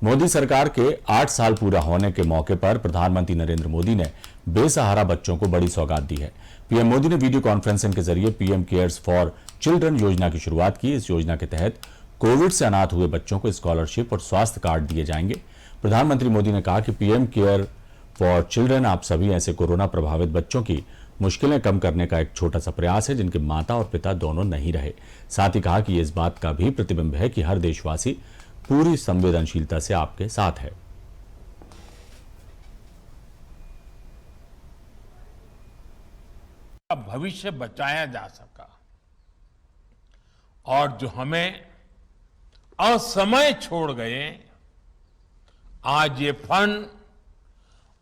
मोदी सरकार के 8 साल पूरा होने के मौके पर प्रधानमंत्री नरेंद्र मोदी ने बेसहारा बच्चों को बड़ी सौगात दी है। पीएम मोदी ने वीडियो कॉन्फ्रेंसिंग के जरिए पीएम केयर्स फॉर चिल्ड्रन योजना की शुरुआत की। इस योजना के तहत कोविड से अनाथ हुए बच्चों को स्कॉलरशिप और स्वास्थ्य कार्ड दिए जाएंगे। प्रधानमंत्री मोदी ने कहा कि पीएम केयर फॉर चिल्ड्रन आप सभी ऐसे कोरोना प्रभावित बच्चों की मुश्किलें कम करने का एक छोटा सा प्रयास है जिनके माता और पिता दोनों नहीं रहे। साथ ही कहा कि ये इस बात का भी प्रतिबिंब है कि हर देशवासी पूरी संवेदनशीलता से आपके साथ है। भविष्य बचाया जा सका और जो हमें असमय छोड़ गए, आज ये फंड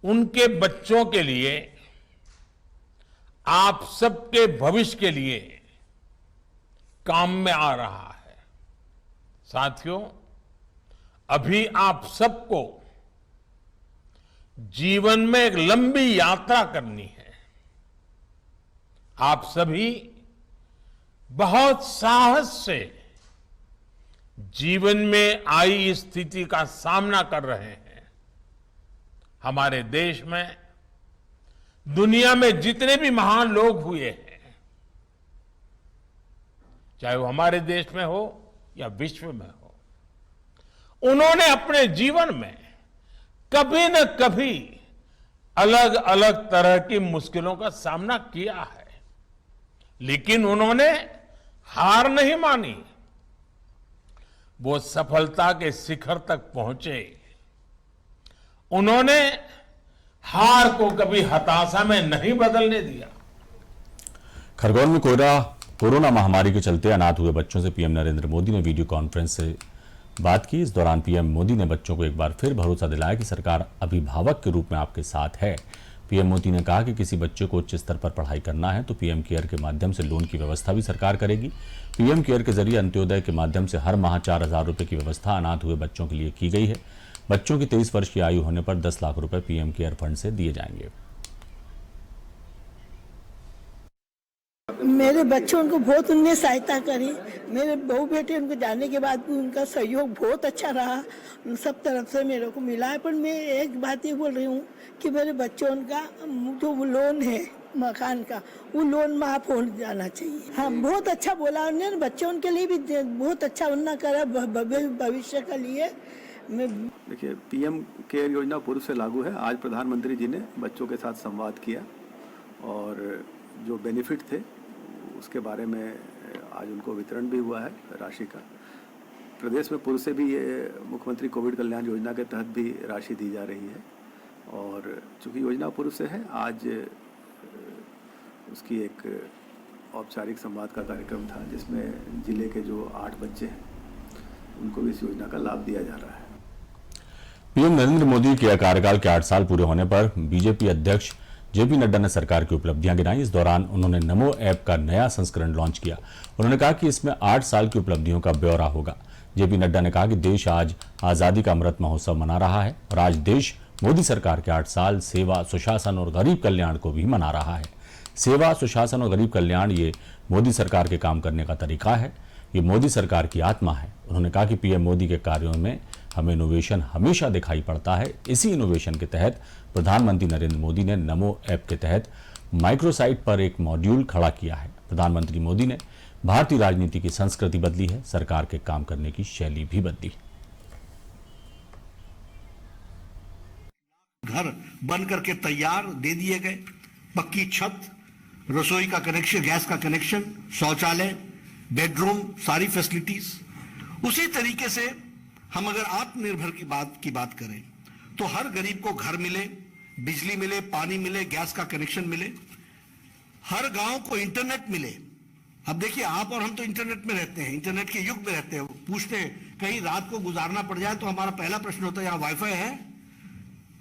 उनके बच्चों के लिए, आप सबके भविष्य के लिए काम में आ रहा है। साथियों, अभी आप सबको जीवन में एक लंबी यात्रा करनी है। आप सभी बहुत साहस से जीवन में आई इस स्थिति का सामना कर रहे हैं। हमारे देश में, दुनिया में जितने भी महान लोग हुए हैं, चाहे वो हमारे देश में हो या विश्व में हो, उन्होंने अपने जीवन में कभी न कभी अलग अलग तरह की मुश्किलों का सामना किया है, लेकिन उन्होंने हार नहीं मानी। वो सफलता के शिखर तक पहुंचे। उन्होंने हार को कभी हताशा में नहीं बदलने दिया। खरगोन में कोरोना महामारी के चलते अनाथ हुए बच्चों से पीएम नरेंद्र मोदी ने वीडियो कॉन्फ्रेंस से बात की। इस दौरान पीएम मोदी ने बच्चों को एक बार फिर भरोसा दिलाया कि सरकार अभिभावक के रूप में आपके साथ है। पीएम मोदी ने कहा कि किसी बच्चे को उच्च स्तर पर पढ़ाई करना है तो पीएम केयर के माध्यम से लोन की व्यवस्था भी सरकार करेगी। पीएम केयर के जरिए अंत्योदय के माध्यम से हर माह 4,000 रुपए की व्यवस्था अनाथ हुए बच्चों के लिए की गई है। बच्चों की 23 वर्ष की आयु होने पर 10 लाख रुपए पीएम केयर फंड से दिए जाएंगे। मेरे बच्चों को बहुत उनने सहायता करी। मेरे बहू बेटे उनको जाने के बाद उनका सहयोग बहुत अच्छा रहा, सब तरफ से मेरे को मिला है। पर मैं एक बात ये बोल रही हूँ कि मेरे बच्चों का जो लोन है मकान का, वो लोन माफ हो जाना चाहिए। हाँ, बहुत अच्छा बोला उन्होंने। बच्चों के लिए भी बहुत अच्छा उन्ना करा भविष्य के लिए। देखिए, पीएम केयर योजना पूर्व से लागू है। आज प्रधानमंत्री जी ने बच्चों के साथ संवाद किया और जो बेनिफिट थे उसके बारे में आज उनको वितरण भी हुआ है राशि का। प्रदेश में पूर्व से भी ये मुख्यमंत्री कोविड कल्याण योजना के तहत भी राशि दी जा रही है और चूंकि योजना पूर्व से है, आज उसकी एक औपचारिक संवाद का कार्यक्रम था जिसमें जिले के जो 8 बच्चे हैं उनको भी इस योजना का लाभ दिया जा रहा है। पीएम नरेंद्र मोदी के कार्यकाल के 8 साल पूरे होने पर बीजेपी अध्यक्ष जेपी नड्डा ने सरकार की उपलब्धियां गिनाई। इस दौरान उन्होंने नमो ऐप का नया संस्करण लॉन्च किया। उन्होंने कहा कि इसमें 8 साल की उपलब्धियों का ब्यौरा होगा। जेपी नड्डा ने कहा कि देश आज आजादी का अमृत महोत्सव मना रहा है और आज देश मोदी सरकार के 8 साल सेवा, सुशासन और गरीब कल्याण को भी मना रहा है। सेवा, सुशासन और गरीब कल्याण ये मोदी सरकार के काम करने का तरीका है, ये मोदी सरकार की आत्मा है। उन्होंने कहा कि पीएम मोदी के कार्यों में हमें इनोवेशन हमेशा दिखाई पड़ता है। इसी इनोवेशन के तहत प्रधानमंत्री नरेंद्र मोदी ने नमो ऐप के तहत माइक्रोसाइट पर एक मॉड्यूल खड़ा किया है। प्रधानमंत्री मोदी ने भारतीय राजनीति की संस्कृति बदली है, सरकार के काम करने की शैली भी बदली। घर बन करके तैयार दे दिए गए, पक्की छत, रसोई का कनेक्शन, गैस का कनेक्शन, शौचालय, बेडरूम, सारी फैसिलिटीज। उसी तरीके से हम अगर आत्मनिर्भर की बात करें तो हर गरीब को घर मिले, बिजली मिले, पानी मिले, गैस का कनेक्शन मिले, हर गांव को इंटरनेट मिले। अब देखिए, आप और हम तो इंटरनेट में रहते हैं, इंटरनेट के युग में रहते हैं। पूछते हैं कहीं रात को गुजारना पड़ जाए तो हमारा पहला प्रश्न होता है यहाँ वाईफाई है,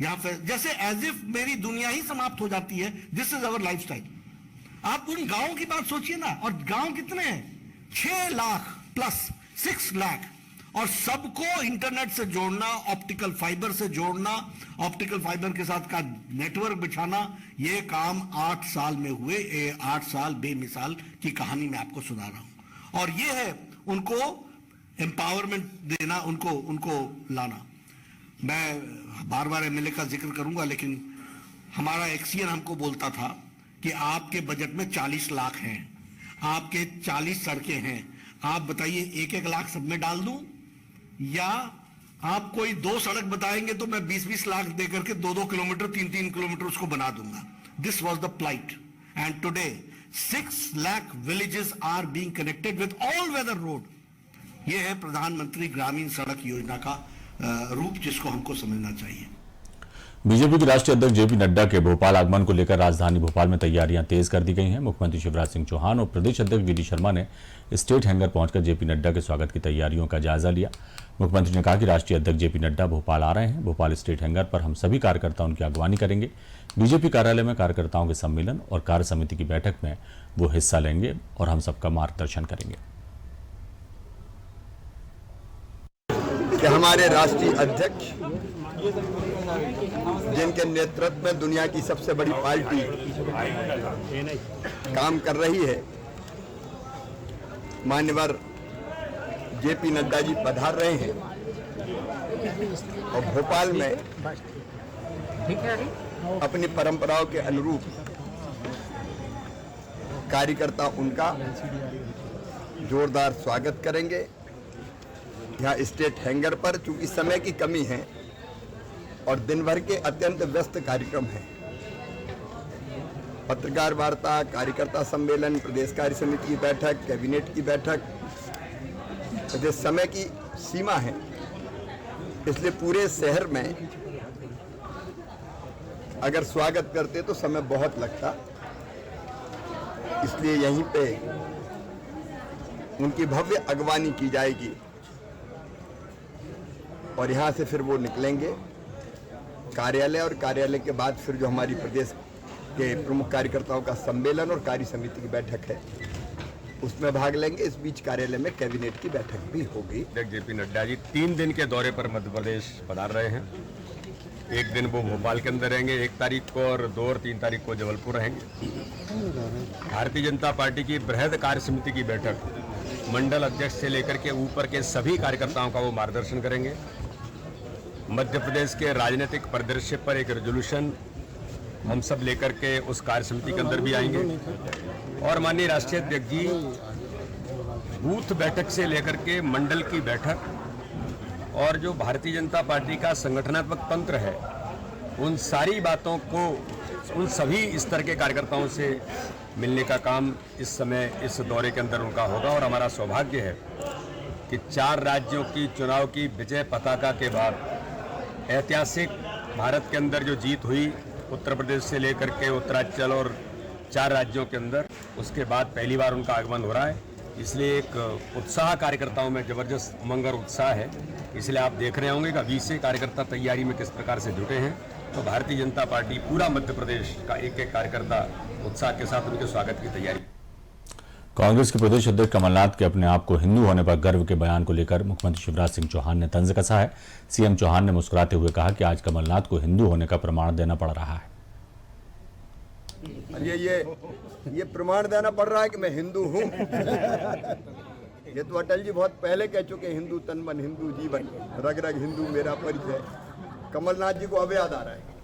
यहाँ जैसे एज इफ मेरी दुनिया ही समाप्त हो जाती है। This is our lifestyle. आप उन गांवों की बात सोचिए ना, और गांव कितने हैं? 6 लाख प्लस 6 लाख, और सबको इंटरनेट से जोड़ना, ऑप्टिकल फाइबर से जोड़ना, ऑप्टिकल फाइबर के साथ का नेटवर्क बिछाना, ये काम 8 साल में हुए। 8 साल बेमिसाल की कहानी मैं आपको सुना रहा हूं, और ये है उनको एम्पावरमेंट देना, उनको लाना। मैं बार बार एमएलए का जिक्र करूंगा, लेकिन हमारा एक्सीएन हमको बोलता था कि आपके बजट में 40 लाख हैं, आपके 40 सड़कें हैं, आप बताइए 1-1 लाख सब में डाल दूं, या आप कोई 2 सड़क बताएंगे तो मैं 20-20 लाख देकर के 2-2 किलोमीटर 3-3 किलोमीटर उसको बना दूंगा। This was the plight, and today 6 lakh villages are being connected with all weather road. यह है प्रधानमंत्री ग्रामीण सड़क योजना का रूप, जिसको हमको समझना चाहिए। बीजेपी के राष्ट्रीय अध्यक्ष जेपी नड्डा के भोपाल आगमन को लेकर राजधानी भोपाल में तैयारियां तेज कर दी गई हैं। मुख्यमंत्री शिवराज सिंह चौहान और प्रदेश अध्यक्ष वी डी शर्मा ने स्टेट हैंगर पहुंचकर जेपी नड्डा के स्वागत की तैयारियों का जायजा लिया। मुख्यमंत्री ने कहा कि राष्ट्रीय अध्यक्ष जेपी नड्डा भोपाल आ रहे हैं। भोपाल स्टेट हैंगर पर हम सभी कार्यकर्ता उनकी अगवानी करेंगे। बीजेपी कार्यालय में कार्यकर्ताओं के सम्मेलन और कार्य समिति की बैठक में वो हिस्सा लेंगे और हम सबका मार्गदर्शन करेंगे। कि हमारे राष्ट्रीय अध्यक्ष, जिनके नेतृत्व में दुनिया की सबसे बड़ी पार्टी काम कर रही है, मान्यवर जेपी नड्डा जी पधार रहे हैं और भोपाल में अपनी परंपराओं के अनुरूप कार्यकर्ता उनका जोरदार स्वागत करेंगे। यहाँ स्टेट हैंगर पर चूंकि समय की कमी है और दिन भर के अत्यंत व्यस्त कार्यक्रम हैं, पत्रकार वार्ता, कार्यकर्ता सम्मेलन, प्रदेश कार्य समिति की बैठक, कैबिनेट की बैठक, तो समय की सीमा है, इसलिए पूरे शहर में अगर स्वागत करते तो समय बहुत लगता, इसलिए यहीं पे उनकी भव्य अगवानी की जाएगी और यहाँ से फिर वो निकलेंगे कार्यालय, और कार्यालय के बाद फिर जो हमारी प्रदेश के प्रमुख कार्यकर्ताओं का सम्मेलन और कार्य समिति की बैठक है उसमें भाग लेंगे। इस बीच कार्यालय में कैबिनेट की बैठक भी होगी। जेपी नड्डा जी 3 दिन के दौरे पर मध्य प्रदेश पधार रहे हैं। एक दिन वो भोपाल के अंदर रहेंगे 1 तारीख को, और 2 और 3 तारीख को जबलपुर रहेंगे। भारतीय जनता पार्टी की बृहद कार्य समिति की बैठक मंडल अध्यक्ष से लेकर के ऊपर के सभी कार्यकर्ताओं का वो मार्गदर्शन करेंगे। मध्य प्रदेश के राजनीतिक परिदृश्य पर एक रेजोल्यूशन हम सब लेकर के उस कार्य समिति के अंदर भी आएंगे, और माननीय राष्ट्रीय अध्यक्ष जी बूथ बैठक से लेकर के मंडल की बैठक और जो भारतीय जनता पार्टी का संगठनात्मक तंत्र है, उन सारी बातों को, उन सभी स्तर के कार्यकर्ताओं से मिलने का काम इस समय इस दौरे के अंदर उनका होगा। और हमारा सौभाग्य है कि 4 राज्यों की चुनाव की विजय पताका के बाद ऐतिहासिक भारत के अंदर जो जीत हुई, उत्तर प्रदेश से लेकर के उत्तरांचल और 4 राज्यों के अंदर, उसके बाद पहली बार उनका आगमन हो रहा है। इसलिए एक उत्साह कार्यकर्ताओं में जबरदस्त उमंग और उत्साह है। इसलिए आप देख रहे होंगे कि अभी से कार्यकर्ता तैयारी में किस प्रकार से जुटे हैं। तो भारतीय जनता पार्टी पूरा मध्य प्रदेश का एक-एक कार्यकर्ता उत्साह के साथ उनके स्वागत की तैयारी। कांग्रेस के प्रदेश अध्यक्ष कमलनाथ के अपने आप को हिंदू होने पर गर्व के बयान को लेकर मुख्यमंत्री शिवराज सिंह चौहान ने तंज कसा है। सीएम चौहान ने मुस्कुराते हुए कहा कि आज कमलनाथ को हिंदू होने का प्रमाण देना पड़ रहा है। ये प्रमाण देना पड़ रहा है कि मैं हिंदू हूँ। ये तो अटल जी बहुत पहले कह चुके, हिंदू तन मन हिंदू जीवन, रग रग हिंदू मेरा परिचय। कमलनाथ जी को अब याद आ रहा है।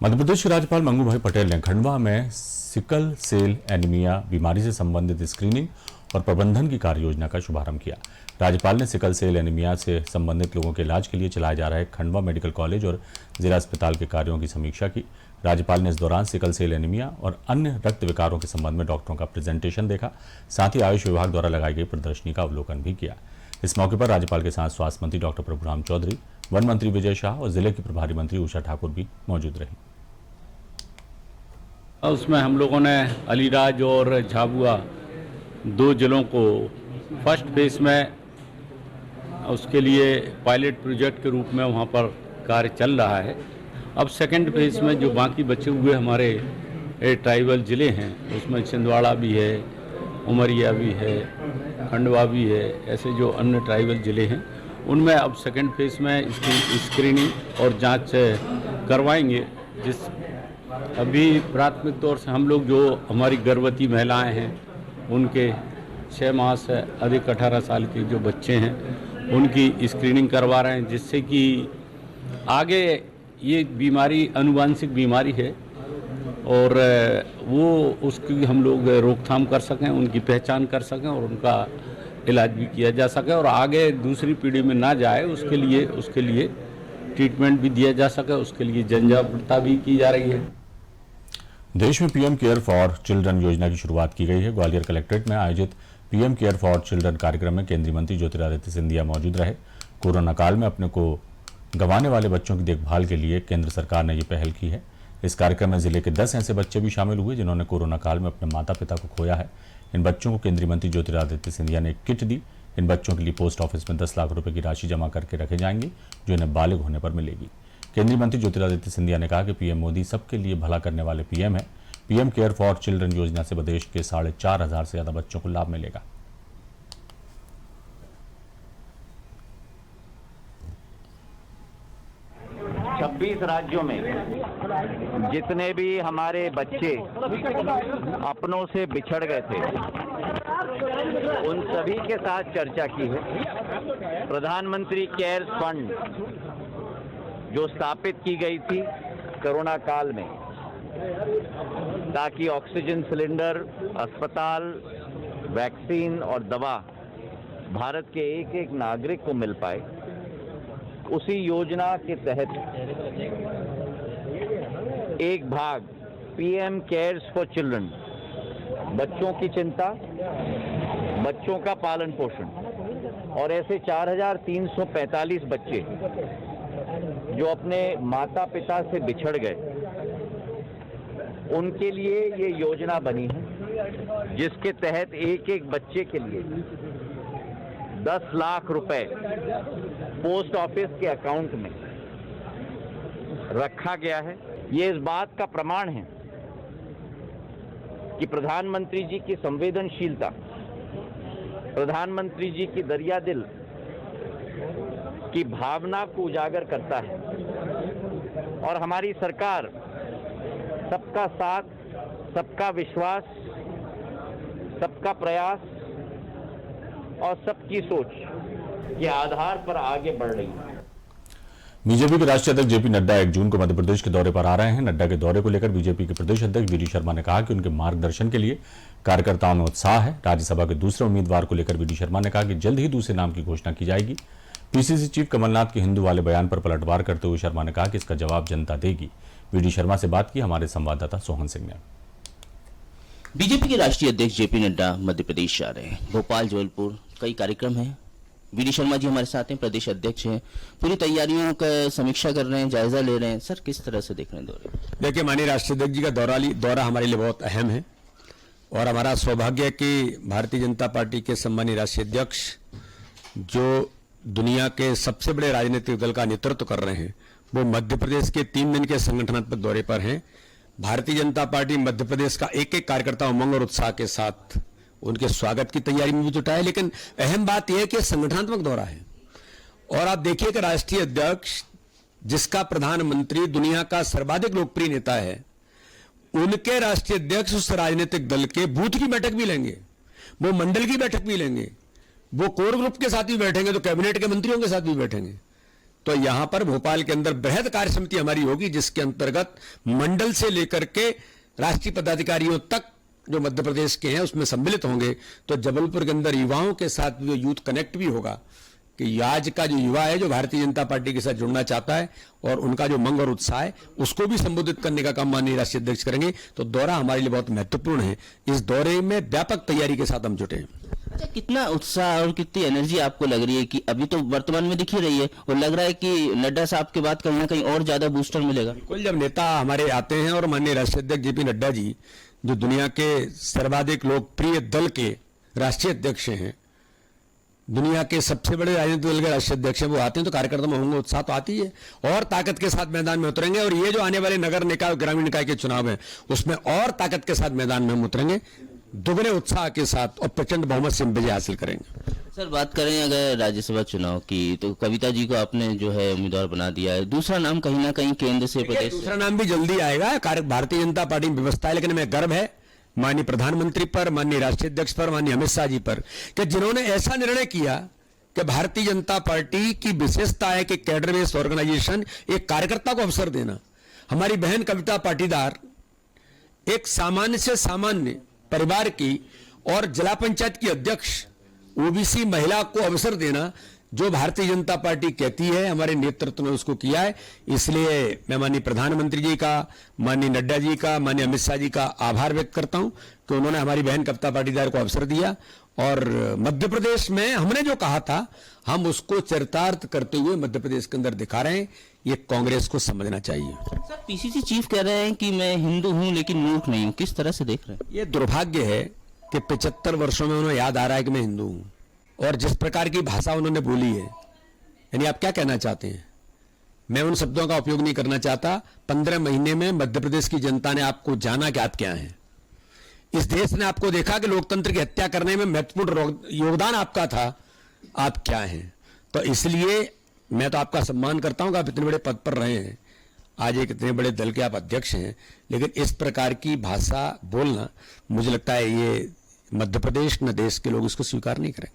मध्य प्रदेश के राज्यपाल मंगू भाई पटेल ने खंडवा में सिकल सेल एनीमिया बीमारी से संबंधित स्क्रीनिंग और प्रबंधन की कार्य योजना का शुभारंभ किया। राज्यपाल ने सिकल सेल एनीमिया से संबंधित लोगों के इलाज के लिए चलाए जा रहे खंडवा मेडिकल कॉलेज और जिला अस्पताल के कार्यों की समीक्षा की। राज्यपाल ने इस दौरान सिकल सेल एनीमिया और अन्य रक्त विकारों के संबंध में डॉक्टरों का प्रेजेंटेशन देखा। साथ ही आयुष विभाग द्वारा लगाई गई प्रदर्शनी का अवलोकन भी किया। इस मौके पर राज्यपाल के साथ स्वास्थ्य मंत्री डॉक्टर प्रभुराम चौधरी, वन मंत्री विजय शाह और जिले की प्रभारी मंत्री उषा ठाकुर भी मौजूद रही। उसमें हम लोगों ने अलीराज और झाबुआ 2 जिलों को फर्स्ट फेज में उसके लिए पायलट प्रोजेक्ट के रूप में वहाँ पर कार्य चल रहा है। अब सेकंड फेज में जो बाकी बचे हुए हमारे ट्राइबल ज़िले हैं, उसमें छिंदवाड़ा भी है, उमरिया भी है, खंडवा भी है, ऐसे जो अन्य ट्राइबल ज़िले हैं उनमें अब सेकंड फेज में इसकी स्क्रीनिंग और जांच करवाएंगे। जिस अभी प्राथमिक तौर से हम लोग जो हमारी गर्भवती महिलाएं हैं, उनके 6 माह से अधिक 18 साल के जो बच्चे हैं उनकी स्क्रीनिंग करवा रहे हैं, जिससे कि आगे ये बीमारी अनुवांशिक बीमारी है और वो उसकी हम लोग रोकथाम कर सकें, उनकी पहचान कर सकें और उनका इलाज भी किया जा सके और आगे दूसरी पीढ़ी में ना जाए उसके लिए ट्रीटमेंट भी दिया जा सके, उसके लिए जन जागरूकता भी की जा रही है। देश में पीएम केयर फॉर चिल्ड्रन योजना की शुरुआत की गई है। ग्वालियर कलेक्ट्रेट में आयोजित पीएम केयर फॉर चिल्ड्रन कार्यक्रम में केंद्रीय मंत्री ज्योतिरादित्य सिंधिया मौजूद रहे। कोरोना काल में अपने को गंवाने वाले बच्चों की देखभाल के लिए केंद्र सरकार ने ये पहल की है। इस कार्यक्रम में जिले के 10 ऐसे बच्चे भी शामिल हुए जिन्होंने कोरोना काल में अपने माता पिता को खोया है। इन बच्चों को केंद्रीय मंत्री ज्योतिरादित्य सिंधिया ने एक किट दी। इन बच्चों के लिए पोस्ट ऑफिस में 10 लाख रुपए की राशि जमा करके रखे जाएंगे, जो इन्हें बालिग होने पर मिलेगी। केंद्रीय मंत्री ज्योतिरादित्य सिंधिया ने कहा कि पीएम मोदी सबके लिए भला करने वाले पीएम है। पीएम केयर फॉर चिल्ड्रन योजना से प्रदेश के 4,500 से ज्यादा बच्चों को लाभ मिलेगा। 26 राज्यों में जितने भी हमारे बच्चे अपनों से बिछड़ गए थे, उन सभी के साथ चर्चा की है। प्रधानमंत्री केयर्स फंड जो स्थापित की गई थी कोरोना काल में, ताकि ऑक्सीजन सिलेंडर, अस्पताल, वैक्सीन और दवा भारत के एक एक नागरिक को मिल पाए, उसी योजना के तहत एक भाग पीएम केयर्स फॉर चिल्ड्रन, बच्चों की चिंता, बच्चों का पालन पोषण, और ऐसे 4,345 बच्चे जो अपने माता पिता से बिछड़ गए, उनके लिए ये योजना बनी है, जिसके तहत एक एक बच्चे के लिए 10 लाख रुपए पोस्ट ऑफिस के अकाउंट में रखा गया है। ये इस बात का प्रमाण है कि प्रधानमंत्री जी की संवेदनशीलता, प्रधानमंत्री जी की दरिया दिल की भावना को उजागर करता है और हमारी सरकार सबका साथ, सबका विश्वास, सबका प्रयास और सबकी सोच के आधार पर आगे बढ़ रही है। बीजेपी के राष्ट्रीय अध्यक्ष जेपी नड्डा 1 जून को मध्य प्रदेश के दौरे पर आ रहे हैं। नड्डा के दौरे को लेकर बीजेपी के प्रदेश अध्यक्ष वीडी शर्मा ने कहा कि उनके मार्गदर्शन के लिए कार्यकर्ताओं में उत्साह है। राज्यसभा के दूसरे उम्मीदवार को लेकर वीडी शर्मा ने कहा कि जल्द ही दूसरे नाम की घोषणा की जाएगी। पीसीसी चीफ कमलनाथ के हिंदू वाले बयान पर पलटवार करते हुए शर्मा ने कहा कि इसका जवाब जनता देगी। वीडी शर्मा से बात की हमारे संवाददाता सोहन सिंह ने। बीजेपी के राष्ट्रीय अध्यक्ष जेपी नड्डा मध्य प्रदेश आ रहे हैं। भोपाल, जबलपुर कई कार्यक्रम हैं। वीडी शर्मा जी हमारे साथ हैं, प्रदेश अध्यक्ष हैं। पूरी तैयारियों का समीक्षा कर रहे हैं, जायजा ले रहे हैं। सर, किस तरह से देख रहे हैं दौरे? देखिए, माननीय राष्ट्रीय अध्यक्ष जी का दौरा हमारे लिए बहुत अहम है और हमारा सौभाग्य है कि भारतीय जनता पार्टी के सम्मानीय राष्ट्रीय अध्यक्ष जो दुनिया के सबसे बड़े राजनीतिक दल का नेतृत्व कर रहे हैं, वो मध्य प्रदेश के 3 दिन के संगठनात्मक दौरे पर हैं। भारतीय जनता पार्टी मध्य प्रदेश का एक एक कार्यकर्ता उमंग और उत्साह के साथ उनके स्वागत की तैयारी में भी जुटा है। लेकिन अहम बात यह है कि संगठनात्मक दौरा है और आप देखिए कि राष्ट्रीय अध्यक्ष, जिसका प्रधानमंत्री दुनिया का सर्वाधिक लोकप्रिय नेता है, उनके राष्ट्रीय अध्यक्ष उस राजनीतिक दल के बूथ की बैठक भी लेंगे, वो मंडल की बैठक भी लेंगे, वो कोर ग्रुप के साथ भी बैठेंगे, तो कैबिनेट के मंत्रियों के साथ भी बैठेंगे। तो यहां पर भोपाल के अंदर बृहद कार्य समिति हमारी होगी, जिसके अंतर्गत मंडल से लेकर के राष्ट्रीय पदाधिकारियों तक जो मध्य प्रदेश के हैं उसमें सम्मिलित होंगे। तो जबलपुर के अंदर युवाओं के साथ भी यूथ कनेक्ट भी होगा कि आज का जो युवा है, जो भारतीय जनता पार्टी के साथ जुड़ना चाहता है और उनका जो मंग और उत्साह है, उसको भी संबोधित करने का काम माननीय राष्ट्रीय अध्यक्ष करेंगे। तो दौरा हमारे लिए बहुत महत्वपूर्ण है। इस दौरे में व्यापक तैयारी के साथ हम जुटे हैं। अच्छा, कितना उत्साह और कितनी एनर्जी आपको लग रही है कि अभी तो वर्तमान में दिख ही रही है और लग रहा है कि नड्डा साहब के बाद कहीं ना कहीं और ज्यादा बूस्टर मिलेगा? बिल्कुल, जब नेता हमारे आते हैं और माननीय राष्ट्रीय अध्यक्ष जेपी नड्डा जी, जो दुनिया के सर्वाधिक लोकप्रिय दल के राष्ट्रीय अध्यक्ष हैं, दुनिया के सबसे बड़े राजनीतिक दल के राष्ट्रीय अध्यक्ष हैं, वो आते हैं तो कार्यकर्ता में होंगे, उत्साह तो आती है और ताकत के साथ मैदान में उतरेंगे। और ये जो आने वाले नगर निकाय और ग्रामीण निकाय के चुनाव है, उसमें और ताकत के साथ मैदान में हम उतरेंगे, दुगने उत्साह के साथ और प्रचंड बहुमत से विजय हासिल करेंगे। सर, बात करें अगर राज्यसभा चुनाव की, तो कविता जी को आपने जो है उम्मीदवार बना दिया है। दूसरा नाम कहीं ना कहीं केंद्र से, प्रदेश से? दूसरा नाम भी जल्दी आएगा। भारतीय जनता पार्टी में व्यवस्था है, लेकिन हमें गर्व है माननीय प्रधानमंत्री पर, माननीय राष्ट्रीय अध्यक्ष पर, माननीय अमित शाह जी पर, कि जिन्होंने ऐसा निर्णय किया कि भारतीय जनता पार्टी की विशेषता है कि कैडर बेस्ड ऑर्गेनाइजेशन, एक कार्यकर्ता को अवसर देना। हमारी बहन कविता पाटीदार एक सामान्य से सामान्य परिवार की और जिला पंचायत की अध्यक्ष ओबीसी महिला को अवसर देना, जो भारतीय जनता पार्टी कहती है, हमारे नेतृत्व ने उसको किया है। इसलिए मैं माननीय प्रधानमंत्री जी का, माननीय नड्डा जी का, माननीय अमित शाह जी का आभार व्यक्त करता हूं कि उन्होंने हमारी बहन कविता पाटीदार को अवसर दिया। और मध्य प्रदेश में हमने जो कहा था, हम उसको चरितार्थ करते हुए मध्य प्रदेश के अंदर दिखा रहे हैं। ये कांग्रेस को समझना चाहिए। सर, पीसीसी चीफ कह रहे हैं कि मैं हिंदू हूं लेकिन मूर्ख नहीं हूं, किस तरह से देख रहे हैं? ये दुर्भाग्य है कि 75 वर्षों में उन्हें याद आ रहा है कि मैं हिंदू हूं, और जिस प्रकार की भाषा उन्होंने बोली है, यानी आप क्या कहना चाहते हैं? मैं उन शब्दों का उपयोग नहीं करना चाहता। 15 महीने में मध्य प्रदेश की जनता ने आपको जाना कि आप क्या हैं। इस देश ने आपको देखा कि लोकतंत्र की हत्या करने में महत्वपूर्ण योगदान आपका था, आप क्या हैं। तो इसलिए मैं तो आपका सम्मान करता हूं कि आप इतने बड़े पद पर रहे हैं, आज एक इतने बड़े दल के आप अध्यक्ष हैं, लेकिन इस प्रकार की भाषा बोलना, मुझे लगता है ये मध्य प्रदेश न देश के लोग इसको स्वीकार नहीं करें।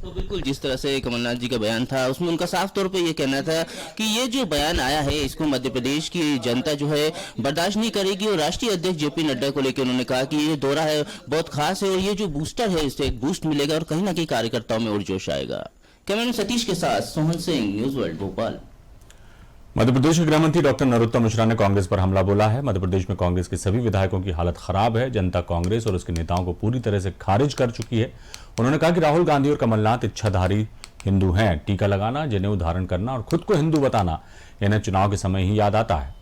तो बिल्कुल जिस तरह से कमलनाथ जी का बयान था, उसमें उनका साफ तौर पे ये कहना था कि ये जो बयान आया है, इसको मध्य प्रदेश की जनता जो है बर्दाश्त नहीं करेगी। और राष्ट्रीय अध्यक्ष जेपी नड्डा को लेकर उन्होंने कहा कि ये दौरा है बहुत खास है, और ये जो बूस्टर है, इससे एक बूस्ट मिलेगा और कहीं ना कहीं कार्यकर्ताओं में और जोश आएगा। कैमरामैन सतीश के साथ सोहन सिंह, न्यूज वर्ल्ड, भोपाल। मध्य प्रदेश के गृह मंत्री डॉक्टर नरोत्तम मिश्रा ने कांग्रेस पर हमला बोला है। मध्य प्रदेश में कांग्रेस के सभी विधायकों की हालत खराब है। जनता कांग्रेस और उसके नेताओं को पूरी तरह से खारिज कर चुकी है। उन्होंने कहा कि राहुल गांधी और कमलनाथ इच्छाधारी हिंदू हैं। टीका लगाना, जनेऊ धारण करना और खुद को हिंदू बताना इन्हें चुनाव के समय ही याद आता है।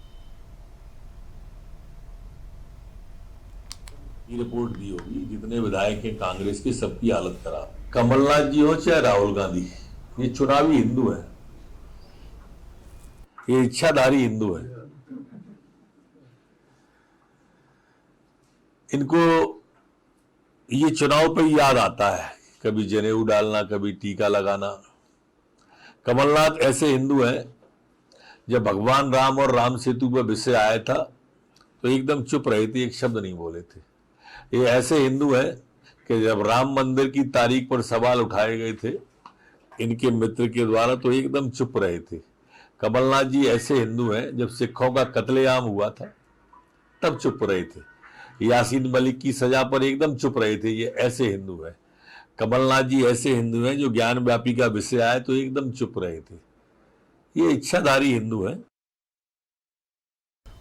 ये रिपोर्ट दी होगी, जितने विधायक हैं कांग्रेस के, सबकी हालत खराब। कमलनाथ जी हो चाहे राहुल गांधी, ये चुनावी हिंदू है, ये इच्छाधारी हिंदू है। इनको ये चुनाव पे याद आता है, कभी जनेऊ डालना, कभी टीका लगाना। कमलनाथ ऐसे हिंदू हैं, जब भगवान राम और राम सेतु पर विषय आया था तो एकदम चुप रहे थे, एक शब्द नहीं बोले थे। ये ऐसे हिंदू हैं कि जब राम मंदिर की तारीख पर सवाल उठाए गए थे इनके मित्र के द्वारा, तो एकदम चुप रहे थे। कमलनाथ जी ऐसे हिंदू हैं, जब सिखों का कत्लेआम हुआ था तब चुप रहे थे। यासीन मलिक की सजा पर एकदम चुप रहे थे। ये ऐसे हिंदू हैं। कमलनाथ जी ऐसे हिंदू हैं, जो ज्ञान व्यापी का विषय आए तो एकदम चुप रहे थे। ये इच्छाधारी हिंदू हैं।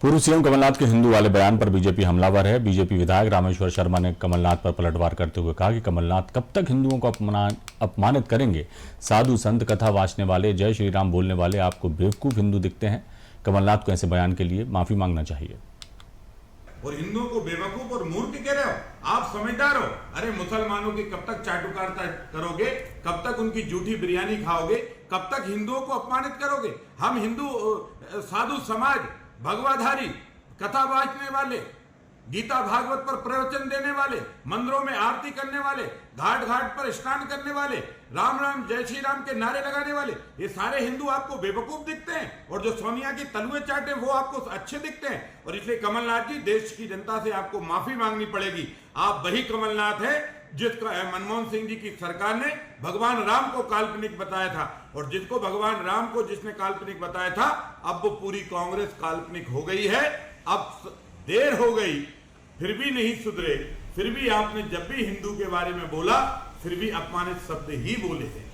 पूर्व सीएम कमलनाथ के हिंदू वाले बयान पर बीजेपी हमलावर है। बीजेपी विधायक रामेश्वर शर्मा ने कमलनाथ पर पलटवार करते हुए कहा कि कमलनाथ कब तक हिंदुओं को अपमानित करेंगे। साधु संत कथा वाचने वाले, जय श्री राम बोलने वाले आपको बेवकूफ हिंदू दिखते हैं। कमलनाथ को ऐसे बयान के लिए माफी मांगना चाहिए। और हिंदुओं को बेवकूफ और मूर्ख कह रहे हो, आप समझदार हो। अरे मुसलमानों की कब तक चाटुकारिता करोगे, कब तक उनकी जूठी बिरयानी खाओगे, कब तक हिंदुओं को अपमानित करोगे। हम हिंदू साधु समाज, भगवाधारी, कथा वाचने वाले, गीता भागवत पर प्रवचन देने वाले, मंदिरों में आरती करने वाले, घाट घाट पर स्नान करने वाले, राम राम जय श्री राम के नारे लगाने वाले, ये सारे हिंदू आपको बेवकूफ दिखते हैं। और जो सोनिया की तलुए चाटे वो आपको अच्छे दिखते हैं। और इसलिए कमलनाथ जी, देश की जनता से आपको माफी मांगनी पड़ेगी। आप वही कमलनाथ है जिसको मनमोहन सिंह जी की सरकार ने भगवान राम को काल्पनिक बताया था। और जिसको भगवान राम को जिसने काल्पनिक बताया था, अब वो पूरी कांग्रेस काल्पनिक हो गई है। अब देर हो गई, फिर भी नहीं सुधरे। फिर भी आपने जब भी हिंदू के बारे में बोला, फिर भी अपमानित शब्द ही बोले हैं।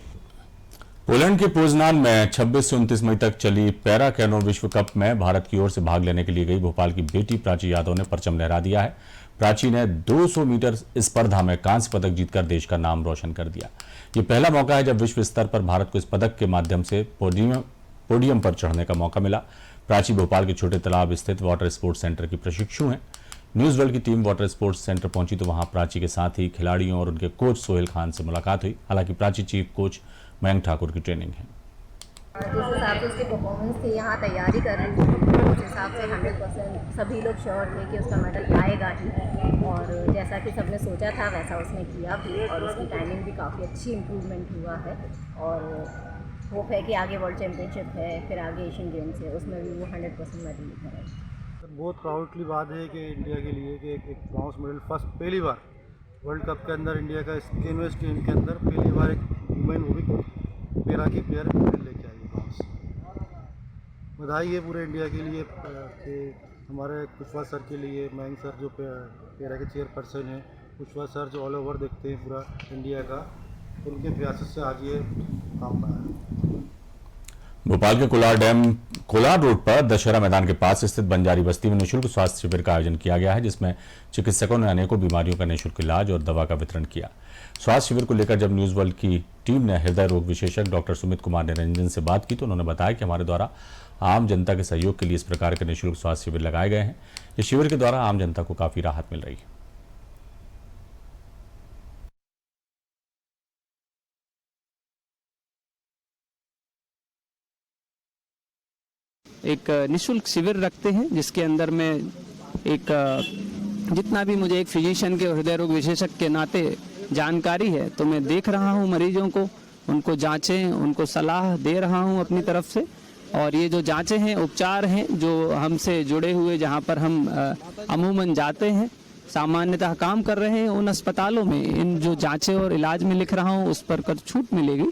पोलैंड के पोजनान में 26 से 29 मई तक चली पैरा कैनो विश्व कप में भारत की ओर से भाग लेने के लिए गई भोपाल की बेटी प्राची यादव ने परचम लहरा दिया है। प्राची ने 200 मीटर स्पर्धा में कांस्य पदक जीतकर देश का नाम रोशन कर दिया। ये पहला मौका है जब विश्व स्तर पर भारत को इस पदक के माध्यम से पोडियम पर चढ़ने का मौका मिला। प्राची भोपाल के छोटे तालाब स्थित वाटर स्पोर्ट्स सेंटर की प्रशिक्षु हैं। न्यूज वर्ल्ड की टीम वाटर स्पोर्ट्स सेंटर पहुंची तो वहां प्राची के साथ ही खिलाड़ियों और उनके कोच सोहेल खान से मुलाकात हुई। हालांकि प्राची चीफ कोच मयंक ठाकुर की ट्रेनिंग है। जिस हिसाब से उसकी परफॉर्मेंस थी, यहाँ तैयारी कर रही थी, उस हिसाब से 100% सभी लोग श्योर थे कि उसका मेडल आएगा ही। और जैसा कि सबने सोचा था वैसा उसने किया भी, और उसकी टाइमिंग भी काफ़ी अच्छी इम्प्रूवमेंट हुआ है। और होप है कि आगे वर्ल्ड चैम्पियनशिप है, फिर आगे एशियन गेम्स है, उसमें भी वो 100% मेडल लेकर आएगी। बहुत प्राउड की बात है कि इंडिया के लिए कि एक ब्रॉन्ज मेडल फर्स्ट पहली बार वर्ल्ड कप के अंदर इंडिया का कैनवेस टीम के अंदर पहली बार एक वुमेन वो भी तरह की प्लेयर पूरे लेके आई है गाँव से। बधाई है पूरे इंडिया के लिए कि हमारे कुशवाहा सर के लिए, मयंक सर जो पेरा के चेयरपर्सन हैं, कुशवाहा सर जो ऑल ओवर देखते हैं पूरा इंडिया का, उनके प्रयास से आज ये काम पाया है। भोपाल के कोलार रोड पर दशहरा मैदान के पास स्थित बंजारी बस्ती में निःशुल्क स्वास्थ्य शिविर का आयोजन किया गया है, जिसमें चिकित्सकों ने अनेकों बीमारियों का निःशुल्क इलाज और दवा का वितरण किया। स्वास्थ्य शिविर को लेकर जब न्यूज वर्ल्ड की टीम ने हृदय रोग विशेषज्ञ डॉक्टर सुमित कुमार निरंजन से बात की तो उन्होंने बताया कि हमारे द्वारा आम जनता के सहयोग के लिए इस प्रकार के निःशुल्क स्वास्थ्य शिविर लगाए गए हैं। इस शिविर के द्वारा आम जनता को काफी राहत मिल रही है। एक निःशुल्क शिविर रखते हैं जिसके अंदर में एक जितना भी मुझे एक फिजिशियन के हृदय रोग विशेषज्ञ के नाते जानकारी है तो मैं देख रहा हूं मरीजों को, उनको जांचें, उनको सलाह दे रहा हूं अपनी तरफ से। और ये जो जांचें हैं, उपचार हैं जो हमसे जुड़े हुए, जहां पर हम अमूमन जाते हैं, सामान्यतः काम कर रहे हैं उन अस्पतालों में इन जो जांचें और इलाज में लिख रहा हूं उस पर कर छूट मिलेगी,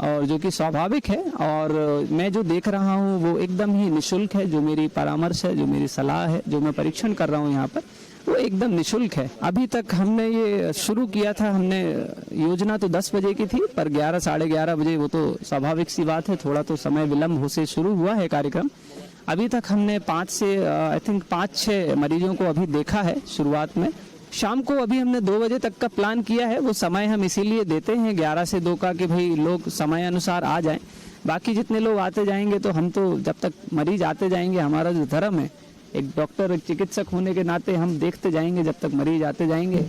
और जो कि स्वाभाविक है। और मैं जो देख रहा हूँ वो एकदम ही निःशुल्क है। जो मेरी परामर्श है, जो मेरी सलाह है, जो मैं परीक्षण कर रहा हूँ यहाँ पर, वो एकदम निःशुल्क है। अभी तक हमने ये शुरू किया था, हमने योजना तो 10 बजे की थी, पर 11 साढ़े 11 बजे, वो तो स्वाभाविक सी बात है, थोड़ा तो समय विलम्ब हो से शुरू हुआ है कार्यक्रम। अभी तक हमने 5 से आई थिंक 5-6 मरीजों को अभी देखा है शुरुआत में। शाम को अभी हमने 2 बजे तक का प्लान किया है। वो समय हम इसीलिए देते हैं 11 से 2 का कि भाई लोग समय अनुसार आ जाएं। बाकी जितने लोग आते जाएंगे तो हम तो जब तक मरीज आते जाएंगे, हमारा जो धर्म है एक डॉक्टर, एक चिकित्सक होने के नाते हम देखते जाएंगे जब तक मरीज आते जाएंगे।